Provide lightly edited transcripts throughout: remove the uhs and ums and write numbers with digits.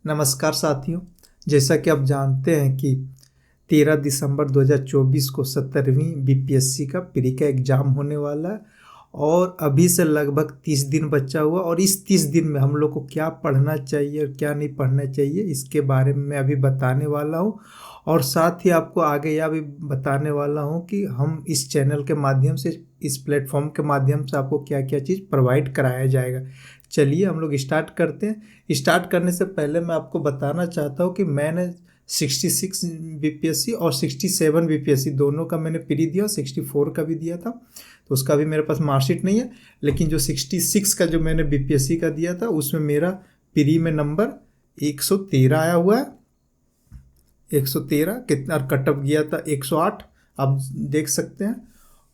नमस्कार साथियों। जैसा कि आप जानते हैं कि 13 दिसंबर 2024 को 17वीं बीपीएससी का प्री का एग्ज़ाम होने वाला है और अभी से लगभग 30 दिन बचा हुआ। और इस 30 दिन में हम लोग को क्या पढ़ना चाहिए और क्या नहीं पढ़ना चाहिए इसके बारे में मैं अभी बताने वाला हूँ। और साथ ही आपको आगे यह भी बताने वाला हूँ कि हम इस चैनल के माध्यम से, इस प्लेटफॉर्म के माध्यम से आपको क्या क्या चीज़ प्रोवाइड कराया जाएगा। चलिए हम लोग स्टार्ट करते हैं। स्टार्ट करने से पहले मैं आपको बताना चाहता हूँ कि मैंने 66 बीपीएससी और 67 बीपीएससी दोनों का मैंने प्री दिया, 64 का भी दिया था, तो उसका भी मेरे पास मार्कशीट नहीं है। लेकिन जो 66 का जो मैंने बीपीएससी का दिया था उसमें मेरा प्री में नंबर 113 आया हुआ है। 113 कितना, कट ऑफ गया था 108, आप देख सकते हैं,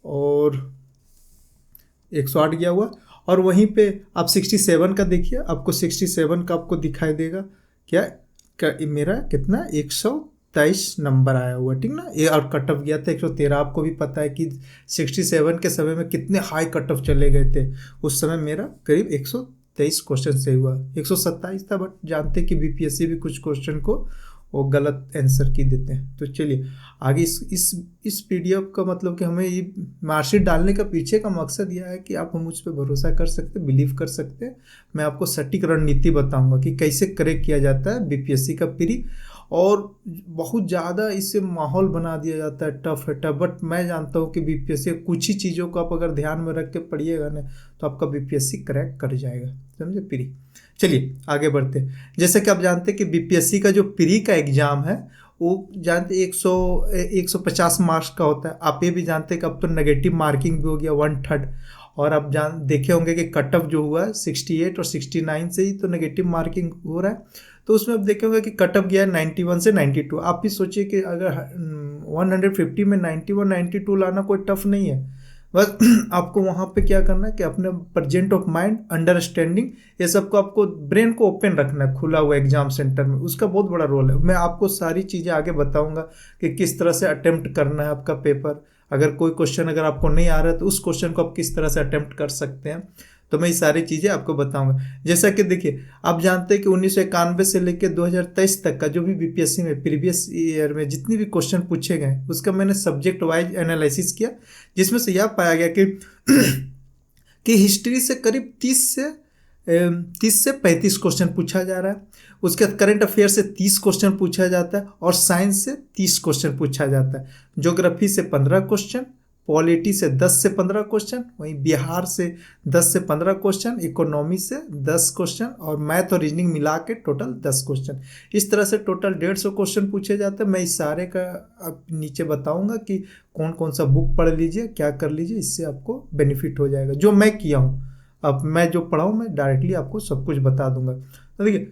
और 108 गया हुआ। और वहीं पे आप 67 का देखिए, आपको 67 का आपको दिखाई देगा क्या मेरा कितना 123 नंबर आया हुआ, ठीक ना। ये और कट ऑफ गया था 113। आपको भी पता है कि 67 के समय में कितने हाई कट ऑफ चले गए थे। उस समय मेरा करीब 123 क्वेश्चन से हुआ, 127 था, बट जानते कि बीपीएससी भी कुछ क्वेश्चन को वो गलत आंसर की देते हैं। तो चलिए आगे इस पीडीएफ का मतलब कि हमें ये मार्कशीट डालने का पीछे का मकसद यह है कि आप मुझ पर भरोसा कर सकते, बिलीव कर सकते हैं। मैं आपको सटीक रणनीति बताऊंगा कि कैसे क्रैक किया जाता है बीपीएससी का प्री। और बहुत ज़्यादा इससे माहौल बना दिया जाता है, टफ है टफ, बट मैं जानता हूँ कि बीपीएससी कुछ ही चीज़ों को आप अगर ध्यान में रख के पढ़िएगा ना तो आपका बीपीएससी क्रैक कर जाएगा, समझे प्री। चलिए आगे बढ़ते हैं। जैसे कि आप जानते हैं कि बीपीएससी का जो प्री का एग्ज़ाम है वो जानते 150 मार्क्स का होता है। आप ये भी जानते हैं कि अब तो नेगेटिव मार्किंग भी हो गया 1/3। और आप देखे होंगे कि कट ऑफ जो हुआ है 68 और 69 से ही तो नेगेटिव मार्किंग हो रहा है। तो उसमें आप देखे होंगे कि कट ऑफ गया है 91 से 92। आप भी सोचिए कि अगर 150 में 91 92 लाना कोई टफ नहीं है। बस आपको वहाँ पे क्या करना है कि अपने प्रेजेंट ऑफ माइंड, अंडरस्टैंडिंग, ये सबको आपको ब्रेन को ओपन रखना है खुला हुआ एग्जाम सेंटर में। उसका बहुत बड़ा रोल है। मैं आपको सारी चीज़ें आगे बताऊंगा कि किस तरह से अटेम्प्ट करना है आपका पेपर। अगर कोई क्वेश्चन अगर आपको नहीं आ रहा है तो उस क्वेश्चन को आप किस तरह से अटेम्प्ट कर सकते हैं, तो मैं ये सारी चीज़ें आपको बताऊंगा। जैसा कि देखिए, आप जानते हैं कि 1991 से लेकर 2023 तक का जो भी बीपीएससी में प्रीवियस ईयर में जितने भी क्वेश्चन पूछे गए उसका मैंने सब्जेक्ट वाइज एनालिसिस किया, जिसमें से यह पाया गया कि हिस्ट्री से करीब 30 से 35 क्वेश्चन पूछा जा रहा है। उसके बाद करंट अफेयर से 30 क्वेश्चन पूछा जाता है और साइंस से 30 क्वेश्चन पूछा जाता है। ज्योग्राफी से 15 क्वेश्चन, पॉलिटी से 10 से 15 क्वेश्चन, वहीं बिहार से 10 से 15 क्वेश्चन, इकोनॉमी से 10 क्वेश्चन और मैथ और रीजनिंग मिला के टोटल 10 क्वेश्चन। इस तरह से टोटल 150 क्वेश्चन पूछे जाते हैं। मैं इस सारे का अब नीचे बताऊंगा कि कौन कौन सा बुक पढ़ लीजिए, क्या कर लीजिए, इससे आपको बेनिफिट हो जाएगा। जो मैं किया हूँ, अब मैं जो पढ़ा हूँ मैं डायरेक्टली आपको सब कुछ बता दूंगा। तो देखिए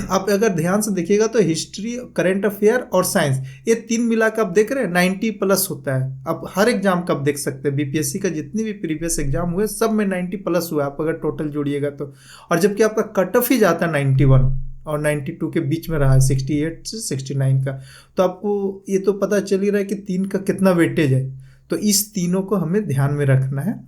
आप अगर ध्यान से देखिएगा तो हिस्ट्री, करंट अफेयर और साइंस, ये तीन मिलाकर आप देख रहे हैं 90 प्लस होता है। आप हर एग्जाम का आप देख सकते हैं, बीपीएससी का जितने भी प्रीवियस एग्जाम हुए सब में 90 प्लस हुआ, आप अगर टोटल जोड़िएगा तो। और जबकि आपका कट ऑफ ही जाता है 91 और 92 के बीच में रहा है, 68 से 69 का। तो आपको ये तो पता चल ही रहा है कि तीन का कितना वेटेज है। तो इस तीनों को हमें ध्यान में रखना है।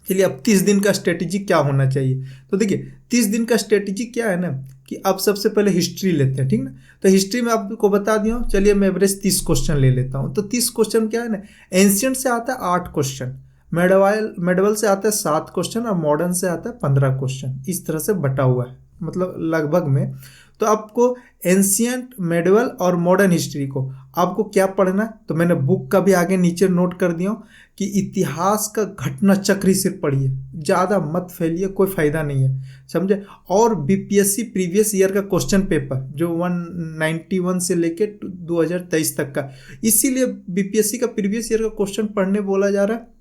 चलिए अब 30 दिन का स्ट्रेटेजी क्या होना चाहिए। तो देखिए 30 दिन का स्ट्रेटेजी क्या है ना कि आप सबसे पहले हिस्ट्री लेते हैं, ठीक ना। तो हिस्ट्री में आपको बता दिया हूँ, चलिए मैं एवरेज 30 क्वेश्चन ले लेता हूँ। तो 30 क्वेश्चन क्या है ना, एंशियंट से आता है 8 क्वेश्चन, मेडवल से आता है 7 क्वेश्चन और मॉडर्न से आता है 15 क्वेश्चन। इस तरह से बटा हुआ है, मतलब लगभग में। तो आपको एंशियंट, मेडवल और मॉडर्न हिस्ट्री को आपको क्या पढ़ना है, तो मैंने बुक का भी आगे नीचे नोट कर दिया कि इतिहास का घटना चक्र ही सिर्फ पढ़िए, ज़्यादा मत फैलिए, कोई फ़ायदा नहीं है, समझे। और बीपीएससी प्रीवियस ईयर का क्वेश्चन पेपर जो 191 से लेके 2023 तक का, इसीलिए बीपीएससी का प्रीवियस ईयर का क्वेश्चन पढ़ने बोला जा रहा है,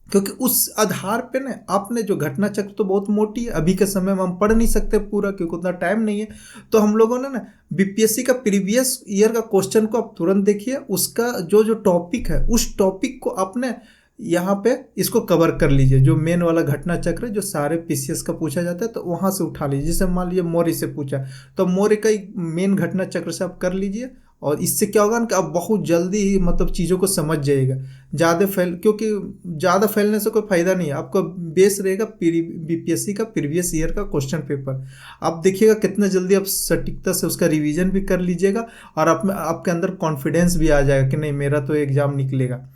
क्योंकि उस आधार पे ना आपने जो घटना चक्र तो बहुत मोटी है, अभी के समय में हम पढ़ नहीं सकते पूरा क्योंकि उतना टाइम नहीं है। तो हम लोगों ने ना बीपीएससी का प्रीवियस ईयर का क्वेश्चन को आप तुरंत देखिए, उसका जो जो टॉपिक है उस टॉपिक को आपने यहाँ पे इसको कवर कर लीजिए। जो मेन वाला घटना चक्र जो सारे पीसीएस का पूछा जाता है तो वहाँ से उठा लीजिए। जैसे मान लीजिए मौर्य से पूछा तो मौर्य का मेन घटना चक्र से आप कर लीजिए और इससे क्या होगा ना कि आप बहुत जल्दी ही मतलब चीज़ों को समझ जाइएगा। क्योंकि ज़्यादा फैलने से कोई फ़ायदा नहीं है। आपका बेस रहेगा बीपीएससी का प्रीवियस ईयर का क्वेश्चन पेपर। आप देखिएगा कितना जल्दी आप सटीकता से उसका रिवीजन भी कर लीजिएगा और आपके अंदर कॉन्फिडेंस भी आ जाएगा कि नहीं मेरा तो एग्ज़ाम निकलेगा।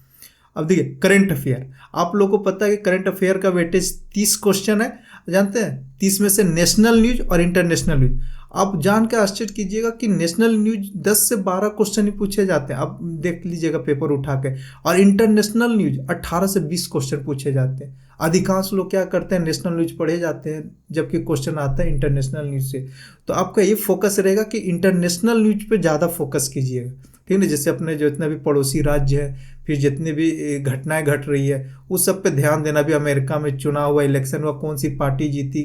अब देखिए करंट अफेयर, आप लोगों को पता है कि करंट अफेयर का वेटेज 30 क्वेश्चन है, जानते हैं 30 में से नेशनल न्यूज और इंटरनेशनल न्यूज। आप जान के आश्चर्य कीजिएगा कि नेशनल न्यूज 10 से 12 क्वेश्चन ही पूछे जाते हैं, आप देख लीजिएगा पेपर उठा के, और इंटरनेशनल न्यूज 18 से 20 क्वेश्चन पूछे जाते हैं। अधिकांश लोग क्या करते हैं, नेशनल न्यूज पढ़े जाते हैं जबकि क्वेश्चन आता है इंटरनेशनल न्यूज से। तो आपका ये फोकस रहेगा कि इंटरनेशनल न्यूज पे ज़्यादा फोकस कीजिएगा, ठीक है। जैसे अपने जो इतना भी पड़ोसी राज्य है, फिर जितनी भी घटनाएं घट रही है उस सब पे ध्यान देना। भी अमेरिका में चुनाव हुआ, इलेक्शन हुआ, कौन सी पार्टी जीती,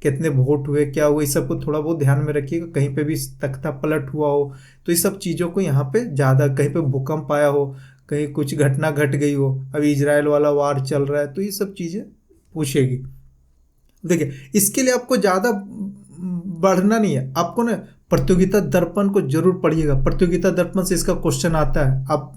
कितने वोट हुए, क्या हुआ, इस सब को थोड़ा बहुत ध्यान में रखिएगा। कहीं पे भी तख्ता पलट हुआ हो तो इस सब चीज़ों को यहाँ पे ज़्यादा, कहीं पे भूकंप आया हो, कहीं कुछ घटना घट गई हो, अभी इजराइल वाला वार चल रहा है, तो ये सब चीज़ें पूछेगी। देखिए इसके लिए आपको ज़्यादा बढ़ना नहीं है, आपको ना प्रतियोगिता दर्पण को जरूर पढ़िएगा। प्रतियोगिता दर्पण से इसका क्वेश्चन आता है, आप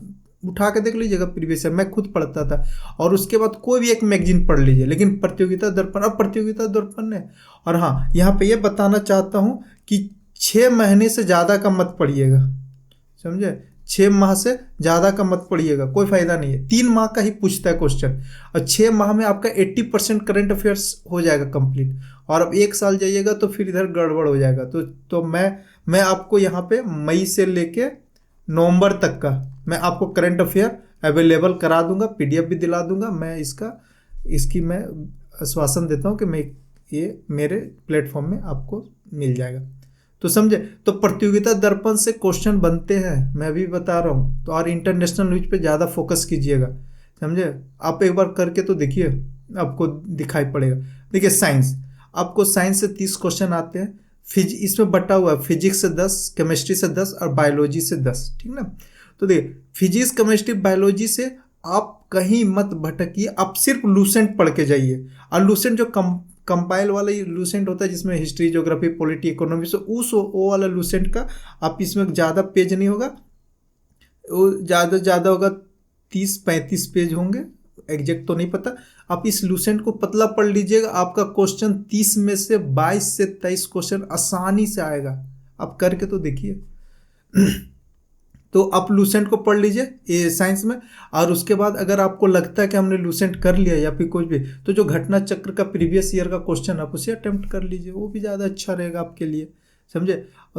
उठा के देख लीजिएगा प्रीवियस ईयर, मैं खुद पढ़ता था। और उसके बाद कोई भी एक मैगजीन पढ़ लीजिए, लेकिन प्रतियोगिता दर्पण, अब प्रतियोगिता दर्पण ने। और हाँ, यहाँ पे ये बताना चाहता हूँ कि 6 महीने से ज़्यादा का मत पढ़िएगा, समझे। 6 माह से ज़्यादा का मत पढ़िएगा, कोई फायदा नहीं है। 3 माह का ही पूछता है क्वेश्चन, और 6 माह में आपका 80% करंट अफेयर्स हो जाएगा कंप्लीट। और अब 1 साल जाइएगा तो फिर इधर गड़बड़ हो जाएगा। तो मैं आपको यहाँ पे मई से लेके नवंबर तक का मैं आपको करंट अफेयर अवेलेबल करा दूंगा, पीडीएफ भी दिला दूंगा। मैं इसकी मैं आश्वासन देता हूँ कि मैं ये मेरे प्लेटफॉर्म में आपको मिल जाएगा। तो समझे, तो प्रतियोगिता दर्पण से क्वेश्चन बनते हैं, मैं भी बता रहा हूँ। तो और इंटरनेशनल न्यूज पे ज़्यादा फोकस कीजिएगा, समझे। आप एक बार करके तो देखिए, आपको दिखाई पड़ेगा। देखिए साइंस, आपको साइंस से 30 क्वेश्चन आते हैं। इसमें बटा हुआ है फिजिक्स से 10, केमिस्ट्री से 10 और बायोलॉजी से 10, ठीक ना। तो देखिए फिजिक्स, केमिस्ट्री, बायोलॉजी से आप कहीं मत भटकिए, आप सिर्फ लूसेंट पढ़ के जाइए। और लूसेंट जो कंपाइल वाला लूसेंट होता है जिसमें हिस्ट्री, ज्योग्राफी, पॉलिटी, इकोनॉमी, से वो वाला लूसेंट का आप इसमें ज़्यादा पेज नहीं होगा, वो ज़्यादा होगा 30-35 पेज होंगे, एग्जैक्ट तो नहीं पता। आप इस लूसेंट को पतला पढ़ लीजिएगा, आपका क्वेश्चन 30 में से 22 से 23 क्वेश्चन आसानी से आएगा। आप करके तो देखिए। तो आप लूसेंट को पढ़ लीजिए ये साइंस में। और उसके बाद अगर आपको लगता है कि हमने लूसेंट कर लिया या फिर कुछ भी, तो जो घटना चक्र का प्रीवियस ईयर का क्वेश्चन आप उसे अटेम्प्ट कर लीजिए, वो भी ज़्यादा अच्छा रहेगा आपके लिए, समझे।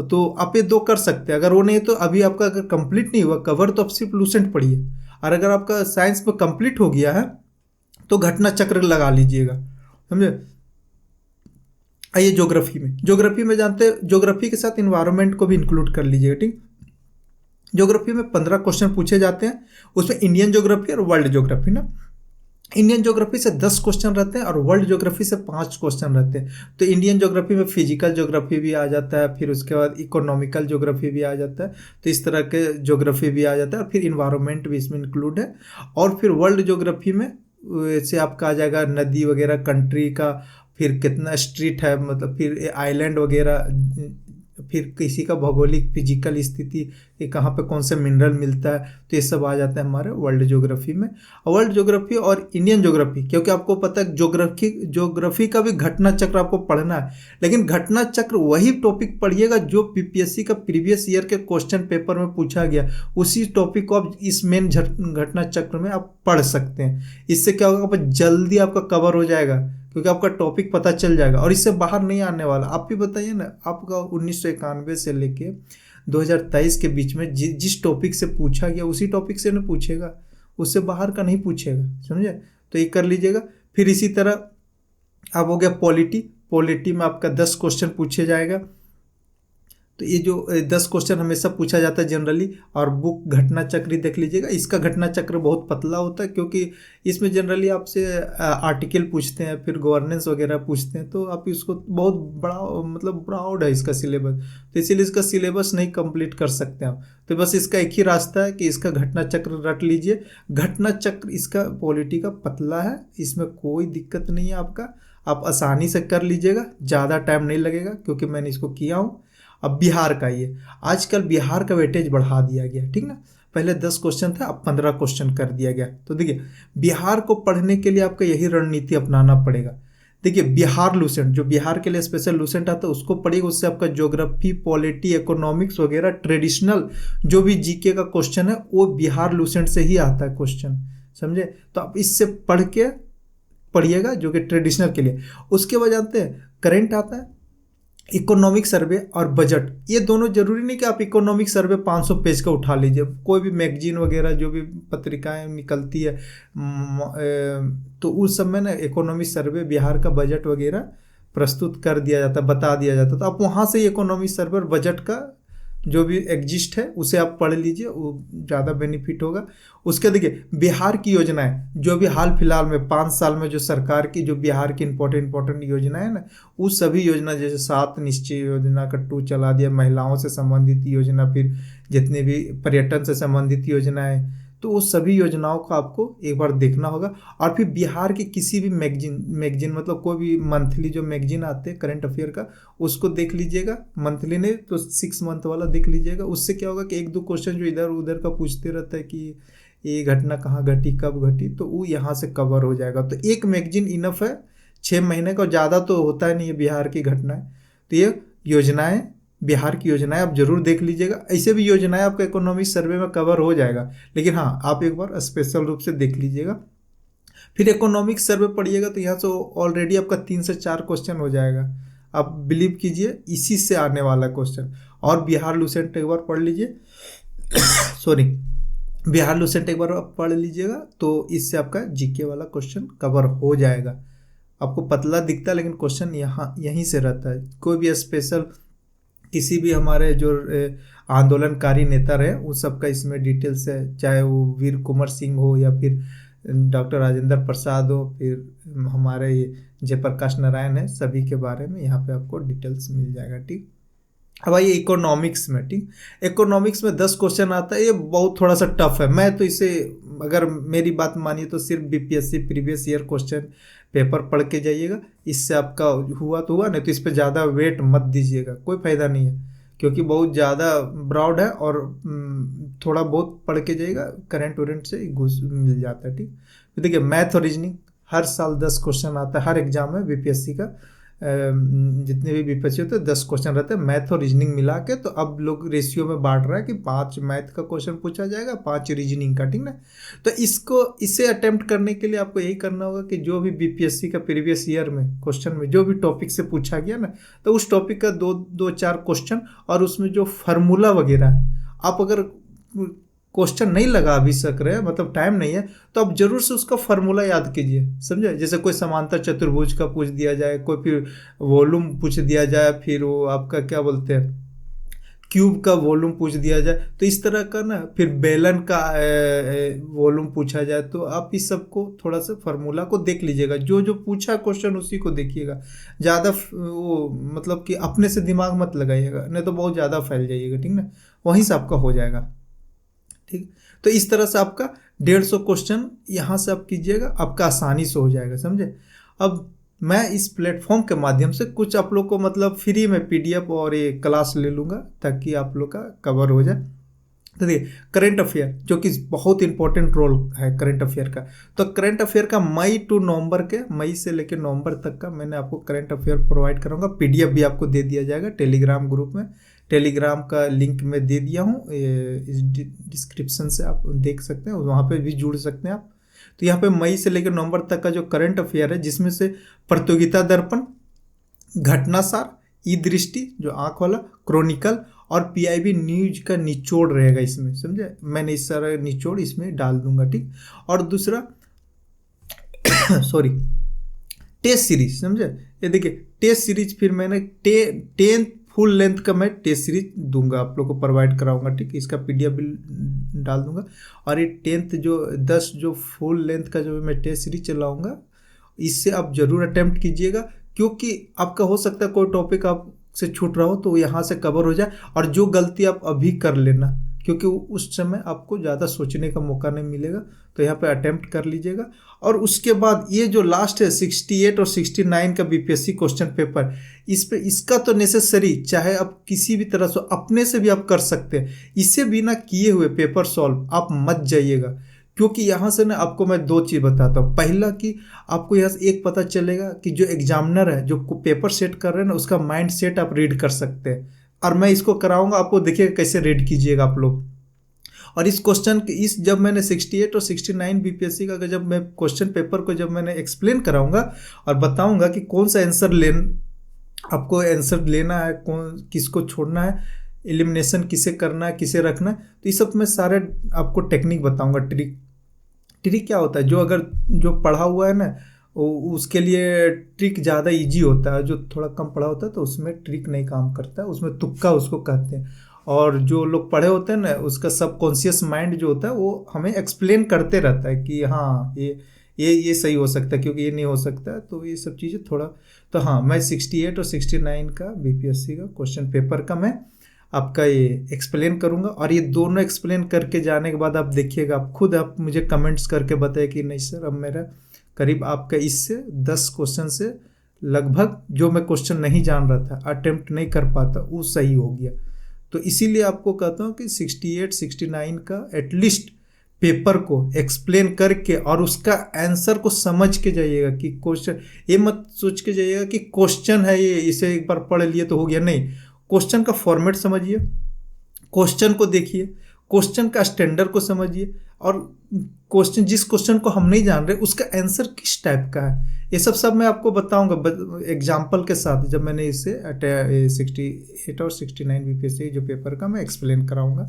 तो आप ये 2 कर सकते हैं। अगर वो नहीं तो अभी आपका अगर कंप्लीट नहीं हुआ कवर, तो आप सिर्फ लूसेंट पढ़िए। और अगर आपका साइंस में कंप्लीट हो गया है तो घटना चक्र लगा लीजिएगा, समझे। आइए ज्योग्राफी में जानते हैं, ज्योग्राफी के साथ इन्वायरमेंट को भी इंक्लूड कर लीजिएगा, ठीक। ज्योग्राफी में 15 क्वेश्चन पूछे जाते हैं, उसमें इंडियन ज्योग्राफी और वर्ल्ड ज्योग्राफी ना। इंडियन ज्योग्राफी से 10 क्वेश्चन रहते हैं और वर्ल्ड ज्योग्राफी से 5 क्वेश्चन रहते हैं। तो इंडियन ज्योग्राफी में फिजिकल ज्योग्राफी भी आ जाता है, फिर उसके बाद इकोनॉमिकल ज्योग्राफी भी आ जाता है, तो इस तरह के ज्योग्राफी भी आ जाता है, और फिर इन्वायरमेंट भी इसमें इंक्लूड है। और फिर वर्ल्ड ज्योग्राफी में वैसे आपका आ जाएगा नदी वगैरह, कंट्री का, फिर कितना स्ट्रीट है, मतलब फिर आइलैंड वगैरह, फिर किसी का भौगोलिक फिजिकल स्थिति कि कहाँ पे कौन सा मिनरल मिलता है, तो ये सब आ जाता है हमारे वर्ल्ड ज्योग्राफी में। वर्ल्ड ज्योग्राफी और इंडियन ज्योग्राफी, क्योंकि आपको पता है ज्योग्राफी का भी घटना चक्र आपको पढ़ना है, लेकिन घटना चक्र वही टॉपिक पढ़िएगा जो पीपीएससी का प्रीवियस ईयर के क्वेश्चन पेपर में पूछा गया, उसी टॉपिक को आप इस मेन घटना चक्र में आप पढ़ सकते हैं। इससे क्या होगा, जल्दी आपका कवर हो जाएगा, क्योंकि आपका टॉपिक पता चल जाएगा और इससे बाहर नहीं आने वाला। आप भी बताइए ना, आपका 1991 से लेके 2023 के बीच में जिस टॉपिक से पूछा गया उसी टॉपिक से ना पूछेगा, उससे बाहर का नहीं पूछेगा, समझे। तो ये कर लीजिएगा। फिर इसी तरह अब हो गया पॉलिटी में आपका 10 क्वेश्चन पूछे जाएगा। तो ये जो 10 क्वेश्चन हमेशा पूछा जाता है जनरली। और बुक घटना चक्र देख लीजिएगा, इसका घटना चक्र बहुत पतला होता है, क्योंकि इसमें जनरली आपसे आर्टिकल पूछते हैं, फिर गवर्नेंस वगैरह पूछते हैं, तो आप इसको बहुत बड़ा, मतलब ब्रॉड है इसका सिलेबस, तो इसीलिए इसका सिलेबस नहीं कंप्लीट कर सकते आप। तो बस इसका एक ही रास्ता है कि इसका घटना चक्र रट लीजिए। घटना चक्र इसका पॉलिटी का पतला है, इसमें कोई दिक्कत नहीं है आपका, आप आसानी से कर लीजिएगा, ज़्यादा टाइम नहीं लगेगा, क्योंकि मैंने इसको किया हूँ। अब बिहार का ये आजकल बिहार का वेटेज बढ़ा दिया गया, ठीक ना। पहले 10 क्वेश्चन था, अब 15 क्वेश्चन कर दिया गया। तो देखिए बिहार को पढ़ने के लिए आपका यही रणनीति अपनाना पड़ेगा। देखिए बिहार लूसेंट, जो बिहार के लिए स्पेशल लूसेंट आता है उसको पढ़िएगा, उससे आपका ज्योग्राफी, पॉलिटी, इकोनॉमिक्स वगैरह ट्रेडिशनल जो भी जीके का क्वेश्चन है वो बिहार लूसेंट से ही आता है क्वेश्चन, समझे। तो आप इससे पढ़ के पढ़िएगा जो कि ट्रेडिशनल के लिए। उसके बाद जानते हैं करंट आता है, इकोनॉमिक सर्वे और बजट। ये दोनों जरूरी नहीं कि आप इकोनॉमिक सर्वे 500 पेज का उठा लीजिए, कोई भी मैगजीन वगैरह जो भी पत्रिकाएं निकलती है तो उस समय ना इकोनॉमिक सर्वे, बिहार का बजट वगैरह प्रस्तुत कर दिया जाता है, बता दिया जाता है। तो आप वहाँ से इकोनॉमिक सर्वे और बजट का जो भी एग्जिस्ट है उसे आप पढ़ लीजिए, वो ज़्यादा बेनिफिट होगा। उसके देखिए बिहार की योजनाएं जो भी हाल फिलहाल में 5 साल में जो सरकार की जो बिहार की इंपॉर्टेंट योजना है ना, उस सभी योजना जैसे 7 निश्चय योजना का 2 चला दिया, महिलाओं से संबंधित योजना, फिर जितने भी पर्यटन से संबंधित योजनाएं, तो उस सभी योजनाओं को आपको एक बार देखना होगा। और फिर बिहार की किसी भी मैगजीन मतलब कोई भी मंथली जो मैगजीन आते हैं करंट अफेयर का, उसको देख लीजिएगा। मंथली नहीं तो 6 मंथ वाला देख लीजिएगा। उससे क्या होगा कि 1-2 क्वेश्चन जो इधर उधर का पूछते रहता है कि ये घटना कहाँ घटी, कब घटी, तो वो यहाँ से कवर हो जाएगा। तो एक मैगजीन इनफ है 6 महीने का, ज़्यादा तो होता है नहीं है बिहार की घटनाएं। तो ये योजनाएं, बिहार की योजनाएं आप जरूर देख लीजिएगा। ऐसे भी योजनाएं आपका इकोनॉमिक सर्वे में कवर हो जाएगा, लेकिन हाँ आप एक बार स्पेशल रूप से देख लीजिएगा। फिर इकोनॉमिक सर्वे पढ़िएगा तो यहाँ से ऑलरेडी आपका 3 से 4 क्वेश्चन हो जाएगा। आप बिलीव कीजिए इसी से आने वाला क्वेश्चन। और बिहार लूसेंट एक बार पढ़ लीजिए सॉरी, बिहार लूसेंट एक बार आप पढ़ लीजिएगा तो इससे आपका जीके वाला क्वेश्चन कवर हो जाएगा। आपको पतला दिखता है लेकिन क्वेश्चन यहाँ यहीं से रहता है। कोई भी स्पेशल किसी भी हमारे जो आंदोलनकारी नेता रहे उस सबका इसमें डिटेल्स है, चाहे वो वीर कुंवर सिंह हो या फिर डॉक्टर राजेंद्र प्रसाद हो, फिर हमारे जयप्रकाश नारायण है, सभी के बारे में यहाँ पे आपको डिटेल्स मिल जाएगा, ठीक। अब आइए इकोनॉमिक्स में, ठीक। इकोनॉमिक्स में 10 क्वेश्चन आता है, ये बहुत थोड़ा सा टफ है। मैं तो इसे अगर मेरी बात मानिए तो सिर्फ BPSC previous year question paper पढ़ के जाइएगा, इससे आपका हुआ तो हुआ, नहीं तो इस पर ज़्यादा वेट मत दीजिएगा, कोई फ़ायदा नहीं है, क्योंकि बहुत ज़्यादा ब्रॉड है और थोड़ा बहुत पढ़ के जाइएगा, करंट वरेंट से घुस मिल जाता है, ठीक। तो देखिए मैथ और रीजनिंग हर साल 10 क्वेश्चन आता है, हर एग्जाम में बीपीएससी का जितने भी बीपीएससी होते हैं 10 क्वेश्चन रहते हैं मैथ और रीजनिंग मिला के। तो अब लोग रेशियो में बांट रहा है कि 5 मैथ का क्वेश्चन पूछा जाएगा, 5 रीजनिंग का, ठीक ना। तो इसे अटेम्प्ट करने के लिए आपको यही करना होगा कि जो भी बीपीएससी का प्रीवियस ईयर में क्वेश्चन में जो भी टॉपिक से पूछा गया ना, तो उस टॉपिक का 2-4 क्वेश्चन और उसमें जो फार्मूला वगैरह है, आप अगर क्वेश्चन नहीं लगा अभी सक रहे मतलब टाइम नहीं है, तो आप जरूर से उसका फार्मूला याद कीजिए, समझे। जैसे कोई समांतर चतुर्भुज का पूछ दिया जाए, कोई फिर वॉल्यूम पूछ दिया जाए, फिर वो आपका क्या बोलते हैं क्यूब का वॉल्यूम पूछ दिया जाए, तो इस तरह का ना, फिर बेलन का वॉल्यूम पूछा जाए, तो आप इस सब को थोड़ा सा फार्मूला को देख लीजिएगा, जो जो पूछा क्वेश्चन उसी को देखिएगा। ज़्यादा वो मतलब कि अपने से दिमाग मत लगाइएगा, नहीं तो बहुत ज़्यादा फैल जाइएगा, ठीक ना, वहीं से आपका हो जाएगा, ठीक। तो इस तरह से आपका 150 क्वेश्चन यहाँ से आप कीजिएगा, आपका आसानी से हो जाएगा, समझे। अब मैं इस प्लेटफॉर्म के माध्यम से कुछ आप लोग को मतलब फ्री में पीडीएफ और ये क्लास ले लूँगा ताकि आप लोग का कवर हो जाए। तो देखिए करंट अफेयर जो कि बहुत इंपॉर्टेंट रोल है करंट अफेयर का, तो करंट अफेयर का मई टू नवंबर के, मई से लेकर नवंबर तक का मैंने आपको करंट अफेयर प्रोवाइड करूँगा। पीडीएफ भी आपको दे दिया जाएगा टेलीग्राम ग्रुप में, टेलीग्राम का लिंक मैं दे दिया हूँ, इस डिस्क्रिप्शन से आप देख सकते हैं, वहाँ पे भी जुड़ सकते हैं आप। तो यहाँ पे मई से लेकर नवंबर तक का जो करंट अफेयर है, जिसमें से प्रतियोगिता दर्पण, घटनासार, ई दृष्टि जो आँख वाला, क्रॉनिकल और पीआईबी न्यूज का निचोड़ रहेगा इसमें, समझे। मैंने इस सारा निचोड़ इसमें डाल दूंगा, ठीक। और दूसरा सॉरी टेस्ट सीरीज, समझे। ये देखिए टेस्ट सीरीज फिर मैंने 10 फुल लेंथ का मैं टेस्ट सीरीज दूंगा, आप लोग को प्रोवाइड कराऊंगा, ठीक। इसका पीडीएफ भी डाल दूंगा। और ये 10 जो फुल लेंथ का जो मैं टेस्ट सीरीज चलाऊंगा, इससे आप जरूर अटेम्प्ट कीजिएगा, क्योंकि आपका हो सकता है कोई टॉपिक आप से छूट रहा हो तो यहाँ से कवर हो जाए। और जो गलती आप अभी कर लेना, क्योंकि उस समय आपको ज़्यादा सोचने का मौका नहीं मिलेगा। तो यहाँ पे अटेम्प्ट कर लीजिएगा। और उसके बाद ये जो लास्ट है 68 और 69 का बीपीएससी क्वेश्चन पेपर, इस पे इसका तो नेसेसरी, चाहे आप किसी भी तरह से अपने से भी आप कर सकते हैं, इससे बिना किए हुए पेपर सॉल्व आप मत जाइएगा। क्योंकि यहाँ से ना आपको मैं दो चीज़ बताता हूँ। पहला कि आपको यहाँ से एक पता चलेगा कि जो एग्जामिनर है, जो पेपर सेट कर रहे हैं ना, उसका माइंड सेट आप रीड कर सकते हैं। और मैं इसको कराऊंगा, आपको देखिएगा कैसे रीड कीजिएगा आप लोग। और इस क्वेश्चन के जब मैंने 68 और 69 बीपीएससी का जब मैं क्वेश्चन पेपर को जब मैंने एक्सप्लेन कराऊंगा और बताऊंगा कि कौन सा आपको आंसर लेना है, किसको छोड़ना है, एलिमिनेशन किसे करना है, किसे रखना है, तो ये सब मैं सारे आपको टेक्निक बताऊंगा। ट्रिक क्या होता है, जो पढ़ा हुआ है ना उसके लिए ट्रिक ज़्यादा इजी होता है। जो थोड़ा कम पढ़ा होता है तो उसमें ट्रिक नहीं काम करता है, उसमें तुक्का उसको कहते हैं। और जो लोग पढ़े होते हैं ना, उसका सबकॉन्शियस माइंड जो होता है वो हमें एक्सप्लेन करते रहता है कि हाँ ये सही हो सकता है, क्योंकि ये नहीं हो सकता है। तो ये सब चीज़ें थोड़ा, तो हाँ, मैं 68 और 69 का बीपीएससी का क्वेश्चन पेपर का मैं आपका ये एक्सप्लेन करूंगा। और ये दोनों एक्सप्लेन करके जाने के बाद आप देखिएगा, आप मुझे कमेंट्स करके बताए कि नहीं सर, अब मेरा करीब आपका इससे 10 क्वेश्चन से लगभग जो मैं क्वेश्चन नहीं जान रहा था, अटेम्प्ट नहीं कर पाता, वो सही हो गया। तो इसीलिए आपको कहता हूँ कि 68 69 का एटलीस्ट पेपर को एक्सप्लेन करके और उसका आंसर को समझ के जाइएगा कि क्वेश्चन, ये मत सोच के जाइएगा कि क्वेश्चन है ये, इसे एक बार पढ़ लिए तो हो गया। नहीं, क्वेश्चन का फॉर्मेट समझिए, क्वेश्चन को देखिए, क्वेश्चन का स्टैंडर्ड को समझिए, और जिस क्वेश्चन को हम नहीं जान रहे उसका आंसर किस टाइप का है, ये सब मैं आपको बताऊंगा एग्जाम्पल के साथ, जब मैंने इसे 68 और 69 बीपीएससी जो पेपर का मैं एक्सप्लेन कराऊंगा।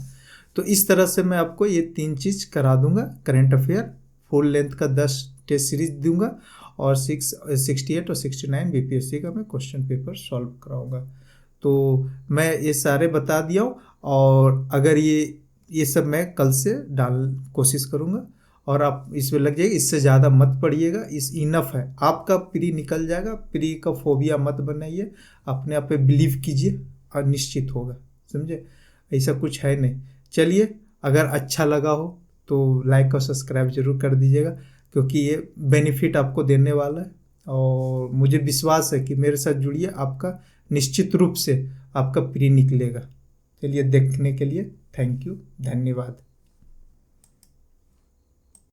तो इस तरह से मैं आपको ये 3 चीज़ करा दूंगा। करंट अफेयर फुल लेंथ का 10 टेस्ट सीरीज दूंगा, और 68 और 69 बीपीएससी का मैं क्वेश्चन पेपर सॉल्व कराऊंगा। तो मैं ये सारे बता दिया हूँ, और अगर ये सब मैं कल से कोशिश करूँगा, और आप इसमें लग जाइए, इससे ज़्यादा मत पढ़िएगा, इस इनफ है, आपका प्री निकल जाएगा। प्री का फोबिया मत बनाइए, अपने आप पे बिलीव कीजिए और निश्चित होगा, समझे, ऐसा कुछ है नहीं। चलिए, अगर अच्छा लगा हो तो लाइक और सब्सक्राइब जरूर कर दीजिएगा, क्योंकि ये बेनिफिट आपको देने वाला है, और मुझे विश्वास है कि मेरे साथ जुड़िए, आपका निश्चित रूप से आपका प्री निकलेगा। चलिए, देखने के लिए थैंक यू, धन्यवाद।